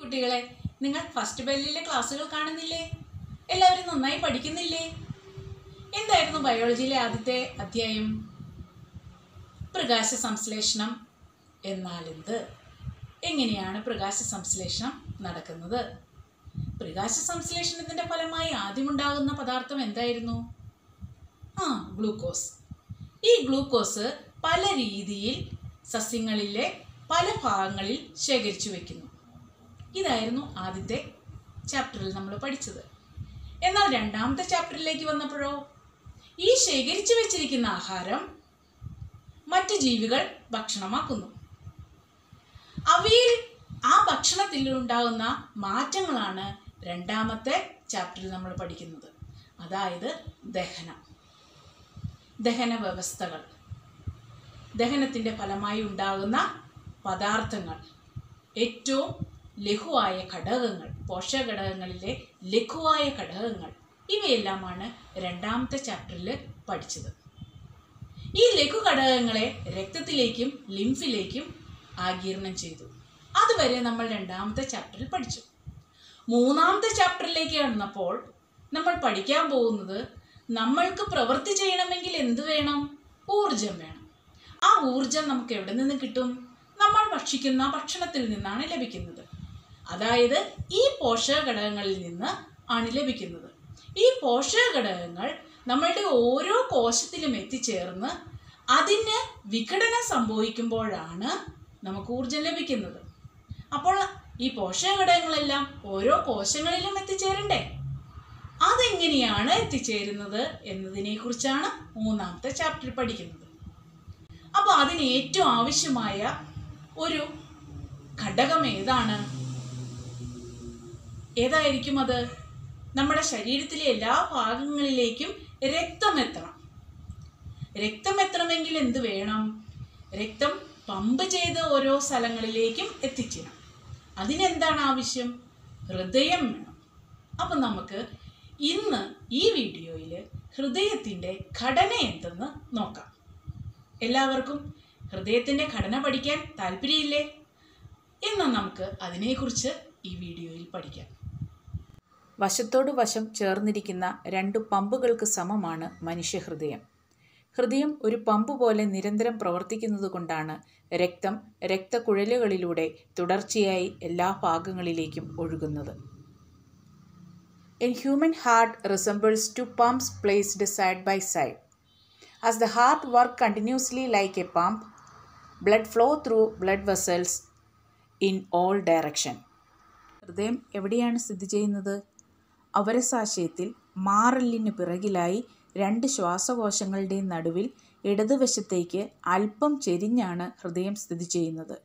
കുട്ടികളെ, നിങ്ങൾ ഫസ്റ്റ് ബെല്ലിലെ ക്ലാസ്സുകൾ കാണുന്നില്ലേ? എല്ലാവരും നന്നായി പഠിക്കുന്നില്ലേ? എന്തായിരുന്നു ബയോളജിയിലെ ആദ്യത്തെ അധ്യായം? പ്രകാശ സംശ്ലേഷണം എന്നാൽ എന്ത്? എങ്ങനെയാണ് പ്രകാശ സംശ്ലേഷണം നടക്കുന്നത്? പ്രകാശ സംശ്ലേഷണത്തിന്റെ ഫലമായി ആദ്യമുണ്ടാകുന്ന പദാർത്ഥം എന്തായിരുന്നു? ഗ്ലൂക്കോസ്. ഈ ഗ്ലൂക്കോസ് പല രീതിയിൽ സസ്യങ്ങളിലെ പല ഭാഗങ്ങളിൽ ശേഖരിച്ചു വെക്കുന്നു. ഇതായിരുന്നു ആദ്യത്തെ ചാപ്റ്ററിൽ നമ്മൾ പഠിച്ചത്. എന്നാൽ രണ്ടാമത്തെ ചാപ്റ്ററിലേക്ക് വന്നപ്പോഴോ, ഈ ശേഖരിച്ചു വെച്ചിരിക്കുന്ന ആഹാരം മറ്റു ജീവികൾ ഭക്ഷണമാക്കുന്നു. അവയിൽ ആ ഭക്ഷണത്തിൽ ഉണ്ടാകുന്ന മാറ്റങ്ങളാണ് രണ്ടാമത്തെ ചാപ്റ്ററിൽ നമ്മൾ പഠിക്കുന്നത്. അതായത് ദഹന വ്യവസ്ഥകൾ, ദഹനത്തിൻ്റെ ഫലമായി ഉണ്ടാകുന്ന പദാർത്ഥങ്ങൾ, ഏറ്റവും ലഘുവായ ഘടകങ്ങൾ, പോഷകഘടകങ്ങളിലെ ലഘുവായ ഘടകങ്ങൾ, ഇവയെല്ലാമാണ് രണ്ടാമത്തെ ചാപ്റ്ററിൽ പഠിച്ചത്. ഈ ലഘു ഘടകങ്ങളെ രക്തത്തിലേക്കും ലിംഫിലേക്കും ആഗിരണം ചെയ്തു. അതുവരെ നമ്മൾ രണ്ടാമത്തെ ചാപ്റ്ററിൽ പഠിച്ചു. മൂന്നാമത്തെ ചാപ്റ്ററിലേക്ക് കടന്നപ്പോൾ നമ്മൾ പഠിക്കാൻ പോകുന്നത്, നമ്മൾക്ക് പ്രവൃത്തി ചെയ്യണമെങ്കിൽ എന്ത് വേണം? ഊർജം വേണം. ആ ഊർജം നമുക്ക് എവിടെ നിന്ന് കിട്ടും? നമ്മൾ ഭക്ഷിക്കുന്ന ഭക്ഷണത്തിൽ നിന്നാണ് ലഭിക്കുന്നത്. അതായത് ഈ പോഷക ഘടകങ്ങളിൽ നിന്ന് ആണ് ലഭിക്കുന്നത്. ഈ പോഷക ഘടകങ്ങൾ നമ്മളുടെ ഓരോ കോശത്തിലും എത്തിച്ചേർന്ന് അതിന് വിഘടനം സംഭവിക്കുമ്പോഴാണ് നമുക്ക് ഊർജം ലഭിക്കുന്നത്. അപ്പോൾ ഈ പോഷക ഘടകങ്ങളെല്ലാം ഓരോ കോശങ്ങളിലും എത്തിച്ചേരണ്ടേ? അതെങ്ങനെയാണ് എത്തിച്ചേരുന്നത് എന്നതിനെ കുറിച്ചാണ് മൂന്നാമത്തെ ചാപ്റ്ററിൽ പഠിക്കുന്നത്. അപ്പോൾ അതിന് ഏറ്റവും ആവശ്യമായ ഒരു ഘടകം ഏതായിരിക്കും അത്? നമ്മുടെ ശരീരത്തിലെ എല്ലാ ഭാഗങ്ങളിലേക്കും രക്തം എത്തണമെങ്കിൽ എന്ത് വേണം? രക്തം പമ്പ് ചെയ്ത് ഓരോ സ്ഥലങ്ങളിലേക്കും എത്തിച്ചേരണം. അതിനെന്താണ് ആവശ്യം? ഹൃദയം വേണം. അപ്പം നമുക്ക് ഇന്ന് ഈ വീഡിയോയിൽ ഹൃദയത്തിൻ്റെ ഘടന എന്തെന്ന് നോക്കാം. എല്ലാവർക്കും ഹൃദയത്തിൻ്റെ ഘടന പഠിക്കാൻ താല്പര്യമില്ലേ? എന്നാൽ നമുക്ക് അതിനെക്കുറിച്ച് ഈ വീഡിയോയിൽ പഠിക്കാം. വശത്തോട് വശം ചേർന്നിരിക്കുന്ന രണ്ട് പമ്പുകൾക്ക് സമമാണ് മനുഷ്യഹൃദയം. ഹൃദയം ഒരു പമ്പ് പോലെ നിരന്തരം പ്രവർത്തിക്കുന്നത് കൊണ്ടാണ് രക്തം രക്തക്കുഴലുകളിലൂടെ തുടർച്ചയായി എല്ലാ ഭാഗങ്ങളിലേക്കും ഒഴുകുന്നത്. A human heart resembles two pumps placed side by side. As the heart works continuously like a pump, blood flows through blood vessels in all directions. ഹൃദയം എവിടെയാണ് സ്ഥിതി ചെയ്യുന്നത്? അവരസാശയത്തിൽ മാറലിന് പിറകിലായി രണ്ട് ശ്വാസകോശങ്ങളുടെയും നടുവിൽ ഇടതുവശത്തേക്ക് അല്പം ചെരിഞ്ഞാണ് ഹൃദയം സ്ഥിതി ചെയ്യുന്നത്.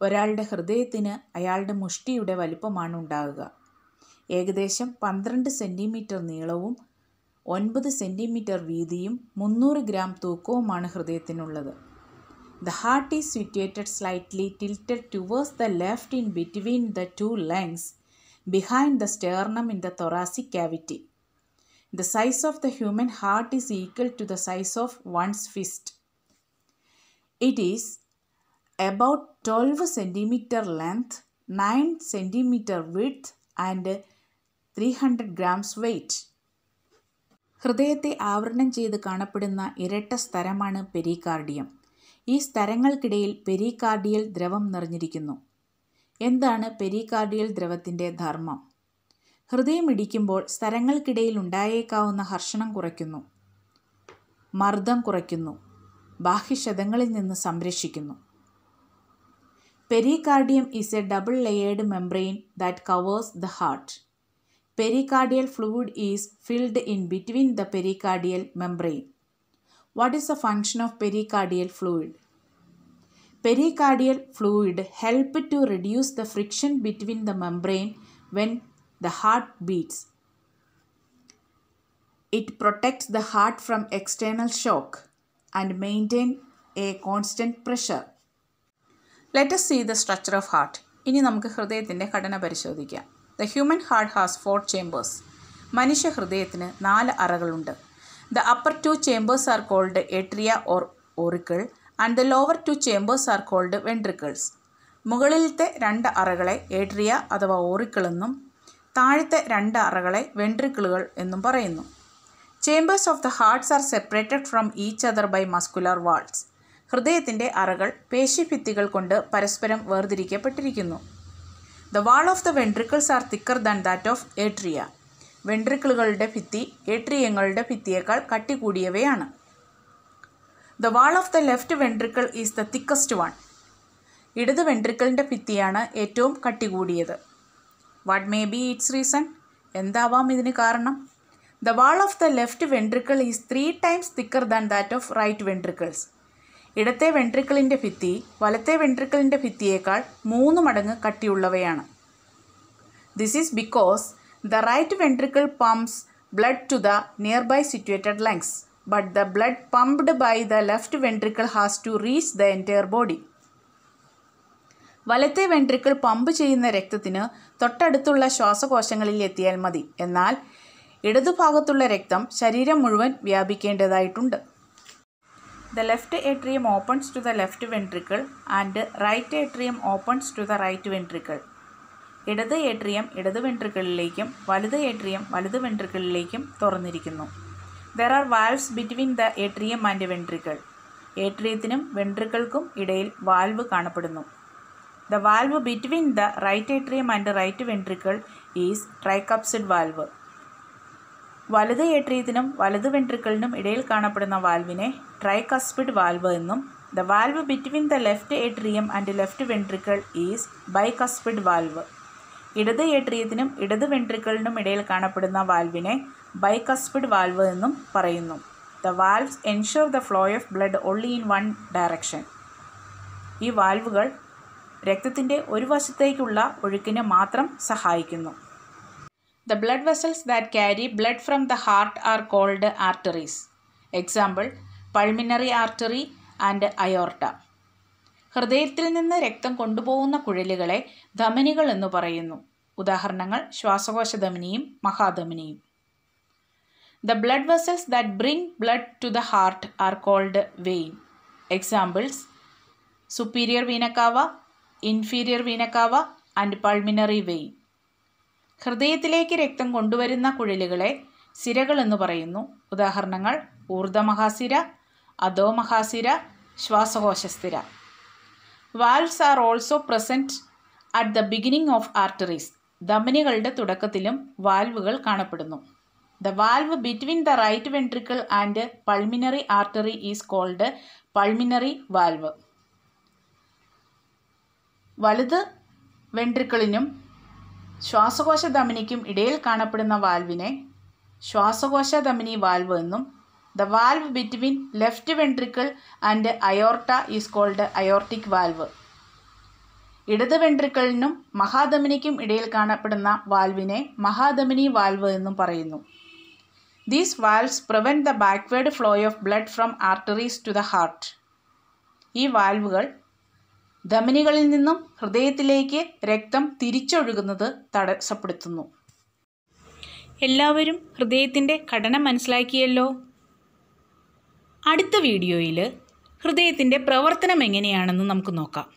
ഒരാളുടെ ഹൃദയത്തിന് അയാളുടെ മുഷ്ടിയുടെ വലിപ്പമാണ് ഉണ്ടാകുക. ഏകദേശം 12 സെൻറ്റിമീറ്റർ നീളവും 9 സെൻറ്റിമീറ്റർ വീതിയും 300 gram തൂക്കവുമാണ് ഹൃദയത്തിനുള്ളത്. The heart is situated slightly tilted towards the left in between the two lungs behind the sternum in the thoracic cavity. The size of the human heart is equal to the size of one's fist. It is about 12 centimeter length, 9 centimeter width and 300 grams weight. ഹൃദയത്തെ ആവരണം ചെയ്ത് കാണപ്പെടുന്ന ഇരട്ട സ്തരമാണ് pericardium. ഈ സ്തരങ്ങൾക്കിടയിൽ pericardial ദ്രവം നിറഞ്ഞിരിക്കുന്നു. എന്താണ് pericardial ദ്രവത്തിൻ്റെ ധർമ്മം? ഹൃദയമിടിക്കുമ്പോൾ സ്തരങ്ങൾക്കിടയിൽ ഉണ്ടായേക്കാവുന്ന ഹർഷണം കുറയ്ക്കുന്നു, മർദ്ദം കുറയ്ക്കുന്നു, ബാഹ്യക്ഷതങ്ങളിൽ നിന്ന് സംരക്ഷിക്കുന്നു. Pericardium is A double layered membrane that covers the heart. Pericardial fluid is filled in between the pericardial membrane. What is the function of pericardial fluid? Pericardial fluid helps to reduce the friction between the membrane when the heart beats. It protects the heart from external shock and maintain a constant pressure. Let us see the structure of heart. ഇനി നമുക്ക് ഹൃദയത്തിൻ്റെ ഘടന പരിശോധിക്കാം. The human heart has 4 chambers. മനുഷ്യ ഹൃദയത്തിന് 4 അറകളുണ്ട്. The upper 2 chambers are called atria or auricle and the lower 2 chambers are called ventricles. മുകളിലത്തെ 2 അറകളെ atria അഥവാ auricle എന്നും താഴത്തെ 2 അറകളെ വെൻട്രിക്കിളുകൾ എന്നും പറയുന്നു. Chambers of the hearts are separated from each other by muscular walls. ഹൃദയത്തിൻ്റെ അറകൾ പേശിഭിത്തികൾ കൊണ്ട് പരസ്പരം വേർതിരിക്കപ്പെട്ടിരിക്കുന്നു. The wall of the ventricles are thicker than that of atria. വെൻട്രിക്കിളുകളുടെ ഭിത്തി ഏട്രിയങ്ങളുടെ ഭിത്തിയേക്കാൾ കട്ടി കൂടിയവയാണ്. The wall of the left ventricle is the thickest one. ഇടത് വെൻട്രിക്കിളിൻ്റെ ഭിത്തിയാണ് ഏറ്റവും കട്ടി കൂടിയത്. What may be its reason? എന്താവാം ഇതിന് കാരണം? The wall of the left ventricle is 3 times thicker than that of right ventricles. ഇടത്തെ വെൻട്രിക്കിളിൻ്റെ ഭിത്തി വലത്തെ വെൻട്രിക്കിളിൻ്റെ ഭിത്തിയേക്കാൾ 3 മടങ്ങ് കട്ടിയുള്ളവയാണ്. This is because the right ventricle pumps blood to the nearby situated lungs, but the blood pumped by the left ventricle has to reach the entire body. വലത്തെ ventricle pump ചെയ്യുന്ന രക്തത്തിന് തൊട്ടടുത്തുള്ള ശ്വാസകോശങ്ങളിൽ എത്തിയാൽ മതി. എന്നാൽ ഇടതുഭാഗത്തുള്ള രക്തം ശരീരം മുഴുവൻ വ്യാപിക്കേണ്ടതായിട്ടുണ്ട്. The left atrium opens to the left ventricle and right atrium opens to the right ventricle. ഇടത് ഏട്രിയം ഇടത് വെൻട്രിക്കിളിലേക്കും വലത് ഏട്രിയം വലത് വെൻട്രിക്കിളിലേക്കും തുറന്നിരിക്കുന്നു. There are valves between the atrium and ventricle. ഏട്രിയത്തിനും വെൻട്രിക്കിൾക്കും ഇടയിൽ വാൽവ് കാണപ്പെടുന്നു. The valve between the right atrium and right ventricle is tricuspid valve. വലത് ഏട്രിയത്തിനും വലത് വെൻട്രിക്കിളിനും ഇടയിൽ കാണപ്പെടുന്ന വാൽവിനെ ട്രൈകസ്പിഡ് വാൽവ് എന്നും the valve between the left atrium and left ventricle is bicuspid valve. ഇടത് ഏട്രിയത്തിനും ഇടത് വെൻട്രിക്കിളിനും ഇടയിൽ കാണപ്പെടുന്ന വാൽവിനെ ബൈകസ്പിഡ് വാൽവ് എന്നും പറയുന്നു. The valves ensure the flow of blood only in one direction. ഈ വാൽവുകൾ രക്തത്തിൻ്റെ ഒരു വശത്തേക്കുള്ള ഒഴുക്കിന് മാത്രം സഹായിക്കുന്നു. The blood vessels that carry blood from the heart are called arteries. Example pulmonary artery and aorta. ഹൃദയത്തിൽ നിന്ന് രക്തം കൊണ്ടുപോകുന്ന കുഴലുകളെ ധമനികൾ എന്ന് പറയുന്നു. ഉദാഹരണങ്ങൾ ശ്വാസകോശ ധമനിയും മഹാധമനിയും. The blood vessels that bring blood to the heart are called vein. Examples superior vena cava, inferior vena cava and pulmonary vein. ഹൃദയത്തിലേക്ക് രക്തം കൊണ്ടുവരുന്ന കുഴലുകളെ സിരകൾ എന്ന് പറയുന്നു. ഉദാഹരണങ്ങൾ ഊർധ്വമഹാസിര, അധോമഹാസിര, ശ്വാസകോശസ്ഥിര. Valves are also present at the beginning of arteries. ധമനികളുടെ തുടക്കത്തിലും വാൽവുകൾ കാണപ്പെടുന്നു. The valve between the right ventricle and pulmonary artery is called pulmonary valve. വലത് വെൻട്രിക്കിളിനും ശ്വാസകോശ ധമനിക്കും ഇടയിൽ കാണപ്പെടുന്ന വാൽവിനെ ശ്വാസകോശ ധമനി വാൽവ് എന്നും the valve between left ventricle and aorta is called aortic valve. ഇടത് വെൻട്രിക്കിളിനും മഹാധമനിക്കും ഇടയിൽ കാണപ്പെടുന്ന വാൽവിനെ മഹാധമനി വാൽവ് എന്നും പറയുന്നു. These valves prevent the backward flow of blood from arteries to the heart. ഈ വാൽവുകൾ ധമനികളിൽ നിന്നും ഹൃദയത്തിലേക്ക് രക്തം തിരിച്ചൊഴുകുന്നത് തടസ്സപ്പെടുത്തുന്നു. എല്ലാവരും ഹൃദയത്തിൻ്റെ ഘടന മനസ്സിലാക്കിയല്ലോ. അടുത്ത വീഡിയോയിൽ ഹൃദയത്തിൻ്റെ പ്രവർത്തനം എങ്ങനെയാണെന്ന് നമുക്ക് നോക്കാം.